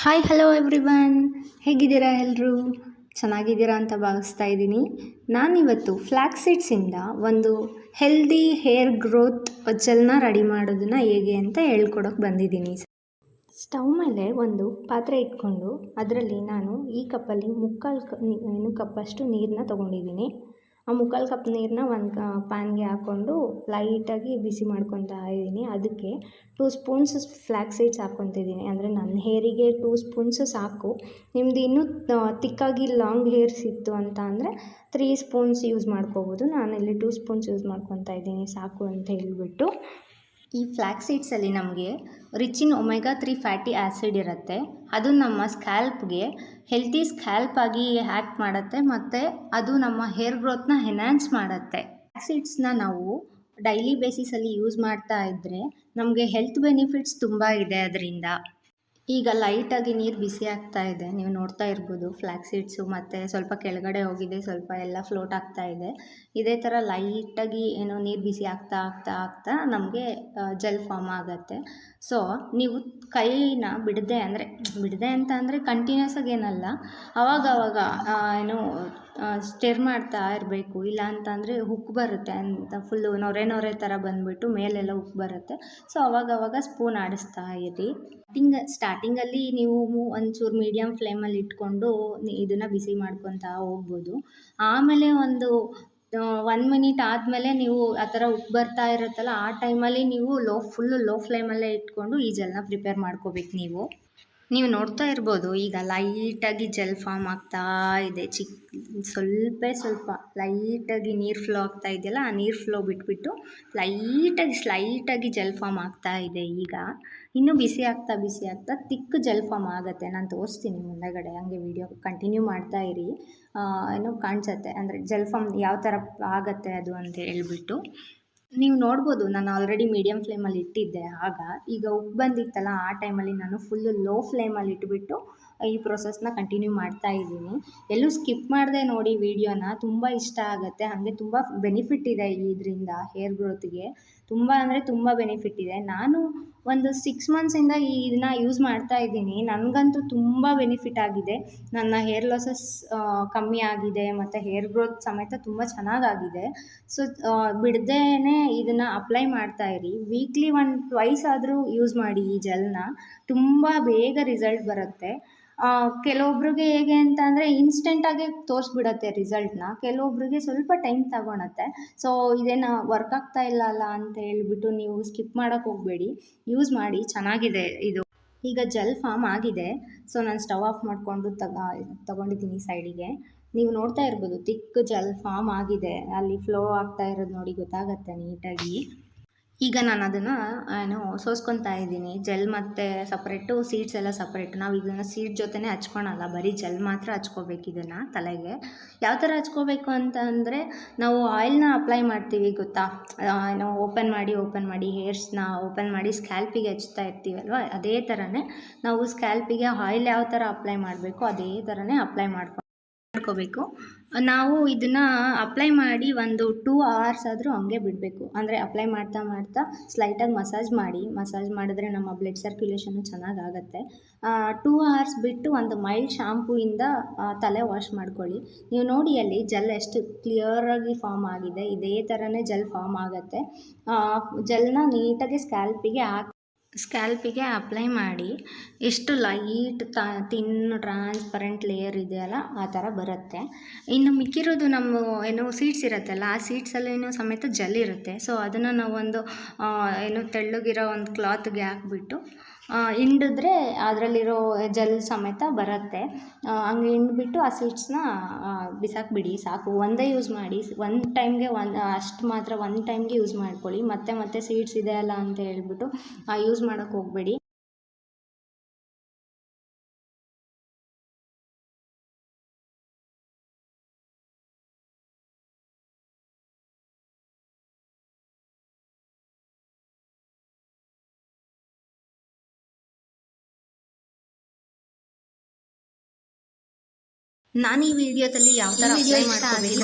Hi hello everyone, ಹೇಗಿದ್ದೀರಾ ಎಲ್ಲರೂ? ಚೆನ್ನಾಗಿದ್ದೀರಾ ಅಂತ ಭಾವಿಸ್ತಾ ಇದ್ದೀನಿ. ನಾನಿವತ್ತು ಫ್ಲ್ಯಾಕ್ಸ್ ಸೀಡ್ಸಿಂದ ಒಂದು ಹೆಲ್ದಿ ಹೇರ್ ಗ್ರೋತ್ ಜೆಲ್ನ ರೆಡಿ ಮಾಡೋದನ್ನು ಹೇಗೆ ಅಂತ ಹೇಳ್ಕೊಡೋಕೆ ಬಂದಿದ್ದೀನಿ. ಸ್ಟವ್ ಮೇಲೆ ಒಂದು ಪಾತ್ರೆ ಇಟ್ಕೊಂಡು ಅದರಲ್ಲಿ ನಾನು ಈ ಕಪ್ಪಲ್ಲಿ ಮುಕ್ಕಾಲು ಕಪ್ಪಷ್ಟು ನೀರನ್ನ ತೊಗೊಂಡಿದ್ದೀನಿ. ಆ ಮುಕ್ಕಾಲು ಕಪ್ ನೀರನ್ನ ಒಂದು ಪ್ಯಾನ್ಗೆ ಹಾಕ್ಕೊಂಡು ಲೈಟಾಗಿ ಬಿಸಿ ಮಾಡ್ಕೊತಾ ಇದ್ದೀನಿ. ಅದಕ್ಕೆ 2 ಸ್ಪೂನ್ಸ್ ಫ್ಲ್ಯಾಕ್ಸ್ ಸೀಡ್ಸ್ ಹಾಕ್ಕೊತಿದ್ದೀನಿ. ಅಂದರೆ ನನ್ನ ಹೇರಿಗೆ 2 ಸ್ಪೂನ್ಸ್ ಸಾಕು. ನಿಮ್ಮದು ಇನ್ನೂ ತಿಕ್ಕಾಗಿ ಲಾಂಗ್ ಹೇರ್ಸ್ ಇತ್ತು ಅಂತ ಅಂದರೆ 3 ಸ್ಪೂನ್ಸ್ ಯೂಸ್ ಮಾಡ್ಕೋಬೋದು. ನಾನಿಲ್ಲಿ 2 ಸ್ಪೂನ್ಸ್ ಯೂಸ್ ಮಾಡ್ಕೊತಾ ಇದ್ದೀನಿ ಸಾಕು ಅಂತ ಹೇಳಿಬಿಟ್ಟು. ಈ ಫ್ಲ್ಯಾಕ್ಸ್ ಸೀಡ್ಸಲ್ಲಿ ನಮಗೆ rich in omega 3 fatty acid ಇರುತ್ತೆ. ಅದು ನಮ್ಮ ಸ್ಕ್ಯಾಲ್ಪ್ಗೆ ಹೆಲ್ತಿ ಸ್ಕ್ಯಾಲ್ಪ್ ಆಗಿ ಆ್ಯಕ್ಟ್ ಮಾಡುತ್ತೆ ಮತ್ತು ಅದು ನಮ್ಮ ಹೇರ್ ಗ್ರೋತ್ನ ಎನ್ಹ್ಯಾನ್ಸ್ ಮಾಡುತ್ತೆ. ಫ್ಲ್ಯಾಕ್ಸ್ ಸೀಡ್ಸ್ನ ನಾವು ಡೈಲಿ ಬೇಸಿಸಲ್ಲಿ ಯೂಸ್ ಮಾಡ್ತಾ ಇದ್ದರೆ ನಮಗೆ ಹೆಲ್ತ್ ಬೆನಿಫಿಟ್ಸ್ ತುಂಬ ಇದೆ ಅದರಿಂದ. ಈಗ ಲೈಟಾಗಿ ನೀರು ಬಿಸಿ ಆಗ್ತಾ ಇದೆ, ನೀವು ನೋಡ್ತಾ ಇರ್ಬೋದು. ಫ್ಲ್ಯಾಕ್ಸ್ ಸೀಡ್ಸು ಮತ್ತು ಸ್ವಲ್ಪ ಕೆಳಗಡೆ ಹೋಗಿದೆ, ಸ್ವಲ್ಪ ಎಲ್ಲ ಫ್ಲೋಟ್ ಆಗ್ತಾ ಇದೆ. ಇದೇ ಥರ ಲೈಟಾಗಿ ನೀರು ಬಿಸಿ ಆಗ್ತಾ ಆಗ್ತಾ ಆಗ್ತಾ ನಮಗೆ ಜೆಲ್ ಫಾರ್ಮ್ ಆಗುತ್ತೆ. ಸೊ ನೀವು ಕೈನ ಬಿಡದೆ ಅಂತ ಅಂದರೆ ಕಂಟಿನ್ಯೂಸ್ ಆಗಿ ಏನಲ್ಲ, ಅವಾಗವಾಗ ಸ್ಟಿರ್ ಮಾಡ್ತಾ ಇರಬೇಕು. ಇಲ್ಲ ಅಂತಂದರೆ ಉಕ್ಕು ಬರುತ್ತೆ ಅಂತ, ಫುಲ್ಲು ನೊರೆ ಥರ ಬಂದುಬಿಟ್ಟು ಮೇಲೆಲ್ಲ ಉಕ್ಕು ಬರುತ್ತೆ. ಸೊ ಅವಾಗವಾಗ ಸ್ಪೂನ್ ಆಡಿಸ್ತಾ ಇರಿ. ಸ್ಟಾರ್ಟಿಂಗಲ್ಲಿ ನೀವು ಒಂಚೂರು ಮೀಡಿಯಮ್ ಫ್ಲೇಮಲ್ಲಿ ಇಟ್ಕೊಂಡು ಇದನ್ನು ಬಿಸಿ ಮಾಡ್ಕೊತಾ ಹೋಗ್ಬೋದು. ಆಮೇಲೆ ಒಂದು 1 ಮಿನಿಟ್ ಆದಮೇಲೆ ನೀವು ಆ ಥರ ಉಪ್ಪು ಬರ್ತಾ ಇರುತ್ತಲ್ಲ, ಆ ಟೈಮಲ್ಲಿ ನೀವು ಫುಲ್ಲು ಲೋ ಫ್ಲೇಮಲ್ಲೇ ಇಟ್ಕೊಂಡು ಈ ಜೆಲ್ನ ಪ್ರಿಪೇರ್ ಮಾಡ್ಕೋಬೇಕು. ನೀವು ನೋಡ್ತಾ ಇರ್ಬೋದು, ಈಗ ಲೈಟಾಗಿ ಜೆಲ್ ಫಾರ್ಮ್ ಆಗ್ತಾ ಇದೆ. ಸ್ವಲ್ಪ ಲೈಟಾಗಿ ನೀರು ಫ್ಲೋ ಆಗ್ತಾ ಇದೆಯಲ್ಲ, ಆ ನೀರು ಫ್ಲೋ ಬಿಟ್ಬಿಟ್ಟು ಸ್ಲೈಟಾಗಿ ಜೆಲ್ ಫಾರ್ಮ್ ಆಗ್ತಾ ಇದೆ. ಈಗ ಇನ್ನೂ ಬಿಸಿ ಆಗ್ತಾ ತಿಕ್ ಜೆಲ್ ಫಾರ್ಮ್ ಆಗುತ್ತೆ. ನಾನು ತೋರಿಸ್ತೀನಿ ಮುಂದಗಡೆ, ಹಂಗೆ ವಿಡಿಯೋ ಕಂಟಿನ್ಯೂ ಮಾಡ್ತಾ ಇರಿ. ಕಾಣಿಸುತ್ತೆ ಅಂದರೆ ಜೆಲ್ ಫಾರ್ಮ್ ಯಾವ ಥರ ಆಗುತ್ತೆ ಅದು ಅಂತ ಹೇಳ್ಬಿಟ್ಟು. ನೀವು ನೋಡ್ಬೋದು, ನಾನು ಆಲ್ರೆಡಿ ಮೀಡಿಯಮ್ ಫ್ಲೇಮಲ್ಲಿ ಇಟ್ಟಿದ್ದೆ. ಈಗ ಉಪ್ಪು ಬಂದಿತ್ತಲ್ಲ, ಆ ಟೈಮಲ್ಲಿ ನಾನು ಫುಲ್ಲು ಲೋ ಫ್ಲೇಮಲ್ಲಿ ಇಟ್ಬಿಟ್ಟು ಈ ಪ್ರೊಸೆಸ್ನ ಕಂಟಿನ್ಯೂ ಮಾಡ್ತಾ ಇದ್ದೀನಿ. ಎಲ್ಲೂ ಸ್ಕಿಪ್ ಮಾಡದೆ ನೋಡಿ ವಿಡಿಯೋನ, ತುಂಬ ಇಷ್ಟ ಆಗುತ್ತೆ. ಹಾಗೆ ತುಂಬ ಬೆನಿಫಿಟ್ ಇದೆ ಇದರಿಂದ ಹೇರ್ ಗ್ರೋತ್ಗೆ, ತುಂಬ ಅಂದರೆ ತುಂಬ ಬೆನಿಫಿಟ್ ಇದೆ. ನಾನು ಒಂದು 6 ಮಂತ್ಸಿಂದ ಇದನ್ನ ಯೂಸ್ ಮಾಡ್ತಾ ಇದ್ದೀನಿ. ನನಗಂತೂ ತುಂಬ ಬೆನಿಫಿಟ್ ಆಗಿದೆ. ನನ್ನ ಹೇರ್ ಲಾಸಸ್ ಕಮ್ಮಿ ಆಗಿದೆ ಮತ್ತು ಹೇರ್ ಗ್ರೋತ್ ಸಮೇತ ತುಂಬ ಚೆನ್ನಾಗಾಗಿದೆ. ಸೊ ಬಿಡದೇ ಇದನ್ನು ಅಪ್ಲೈ ಮಾಡ್ತಾ ಇರಿ. ವೀಕ್ಲಿ 1-2 ಆದರೂ ಯೂಸ್ ಮಾಡಿ ಈ ಜೆಲ್ನ. ತುಂಬ ಬೇಗ ರಿಸಲ್ಟ್ ಬರುತ್ತೆ. ಕೆಲವೊಬ್ರಿಗೆ ಹೇಗೆ ಅಂತ ಅಂದರೆ ಇನ್ಸ್ಟೆಂಟಾಗಿ ತೋರಿಸ್ಬಿಡತ್ತೆ ರಿಸಲ್ಟ್ನ, ಕೆಲವೊಬ್ರಿಗೆ ಸ್ವಲ್ಪ ಟೈಮ್ ತಗೊಳತ್ತೆ. ಸೊ ಇದೇನು ವರ್ಕ್ ಆಗ್ತಾ ಇಲ್ಲ ಅಲ್ಲ ಅಂತ ಹೇಳ್ಬಿಟ್ಟು ನೀವು ಸ್ಕಿಪ್ ಮಾಡೋಕ್ಕೆ ಹೋಗಬೇಡಿ, ಯೂಸ್ ಮಾಡಿ, ಚೆನ್ನಾಗಿದೆ ಇದು. ಈಗ ಜೆಲ್ ಫಾರ್ಮ್ ಆಗಿದೆ. ಸೊ ನಾನು ಸ್ಟವ್ ಆಫ್ ಮಾಡಿಕೊಂಡು ತಗೊಂಡಿದ್ದೀನಿ ಸೈಡಿಗೆ. ನೀವು ನೋಡ್ತಾ ಇರ್ಬೋದು, ತಿಕ್ ಜೆಲ್ ಫಾರ್ಮ್ ಆಗಿದೆ. ಅಲ್ಲಿ ಫ್ಲೋ ಆಗ್ತಾ ಇರೋದು ನೋಡಿ, ಗೊತ್ತಾಗತ್ತೆ ನೀಟಾಗಿ. ಈಗ ನಾನು ಅದನ್ನು ಸೋಸ್ಕೊತಾ ಇದ್ದೀನಿ. ಜೆಲ್ ಮತ್ತು ಸಪ್ರೇಟು, ಸೀಡ್ಸ್ ಎಲ್ಲ ಸಪ್ರೇಟ್. ನಾವು ಇದನ್ನು ಸೀಡ್ ಜೊತೆನೇ ಹಚ್ಕೊಳಲ್ಲ, ಬರೀ ಜೆಲ್ ಮಾತ್ರ ಹಚ್ಕೋಬೇಕು ಇದನ್ನು ತಲೆಗೆ. ಯಾವ ಥರ ಹಚ್ಕೋಬೇಕು ಅಂತ ಅಂದರೆ, ನಾವು ಆಯಿಲ್ನ ಅಪ್ಲೈ ಮಾಡ್ತೀವಿ ಗೊತ್ತಾ, ಓಪನ್ ಮಾಡಿ ಹೇರ್ಸ್ನ ಓಪನ್ ಮಾಡಿ ಸ್ಕ್ಯಾಲ್ಪಿಗೆ ಹಚ್ತಾ ಇರ್ತೀವಲ್ವ, ಅದೇ ಥರನೇ ನಾವು ಸ್ಕ್ಯಾಲ್ಪಿಗೆ ಆಯಿಲ್ ಯಾವ ಥರ ಅಪ್ಲೈ ಮಾಡಬೇಕು ಅದೇ ಥರನೇ ಅಪ್ಲೈ ಮಾಡ್ಕೋಬೇಕು. ನಾವು ಇದನ್ನು ಅಪ್ಲೈ ಮಾಡಿ ಒಂದು 2 hours ಆದರೂ ಹಂಗೆ ಬಿಡಬೇಕು. ಅಂದರೆ ಅಪ್ಲೈ ಮಾಡ್ತಾ ಸ್ಲೈಟಾಗಿ ಮಸಾಜ್ ಮಾಡಿದ್ರೆ ನಮ್ಮ ಬ್ಲಡ್ ಸರ್ಕ್ಯುಲೇಷನ್ನು ಚೆನ್ನಾಗಾಗತ್ತೆ. 2 hours ಬಿಟ್ಟು ಒಂದು ಮೈಲ್ಡ್ ಶಾಂಪೂಯಿಂದ ತಲೆ ವಾಶ್ ಮಾಡ್ಕೊಳ್ಳಿ. ನೀವು ನೋಡಿ ಅಲ್ಲಿ ಜೆಲ್ ಎಷ್ಟು ಕ್ಲಿಯರಾಗಿ ಫಾರ್ಮ್ ಆಗಿದೆ. ಇದೇ ಥರನೇ ಜೆಲ್ ಫಾರ್ಮ್ ಆಗುತ್ತೆ. ಜೆಲ್ನ ನೀಟಾಗಿ ಸ್ಕ್ಯಾಲ್ಪಿಗೆ ಅಪ್ಲೈ ಮಾಡಿ, ಎಷ್ಟು ಲೈಟ್ ತಿನ್ ಟ್ರಾನ್ಸ್ಪರೆಂಟ್ ಲೇಯರ್ ಇದೆಯಲ್ಲ ಆ ಥರ ಬರುತ್ತೆ. ಇನ್ನು ಮಿಕ್ಕಿರೋದು ನಮ್ಮ ಸೀಡ್ಸ್ ಇರುತ್ತಲ್ಲ, ಆ ಸೀಡ್ಸಲ್ಲೂ ಸಮೇತ ಜೆಲ್ ಇರುತ್ತೆ. ಸೊ ಅದನ್ನು ನಾವೊಂದು ತೆಳ್ಳಗಿರೋ ಒಂದು ಕ್ಲಾತ್ಗೆ ಹಾಕ್ಬಿಟ್ಟು ಹಿಂಡಿದ್ರೆ ಅದರಲ್ಲಿರೋ ಜೆಲ್ ಸಮೇತ ಬರುತ್ತೆ. ಹಂಗೆ ಹಿಂಡ್ಬಿಟ್ಟು ಆ ಸೀಡ್ಸ್ನ ಬಿಸಾಕ್ಬಿಡಿ ಸಾಕು. ಒಂದೇ ಯೂಸ್ ಮಾಡಿ, ಒಂದು ಟೈಮ್ಗೆ ಒನ್ ಟೈಮ್ಗೆ ಯೂಸ್ ಮಾಡ್ಕೊಳ್ಳಿ. ಮತ್ತೆ ಸೀಡ್ಸ್ ಇದೆ ಅಲ್ಲ ಅಂತ ಹೇಳ್ಬಿಟ್ಟು ಯೂಸ್ ಮಾಡೋಕ್ಕೆ ಹೋಗಬೇಡಿ. ನಾನು ಈ ವಿಡಿಯೋದಲ್ಲಿ ಯಾವ ಥರ ಅಪ್ಲೈ ಮಾಡ್ಕೋಬೇಕು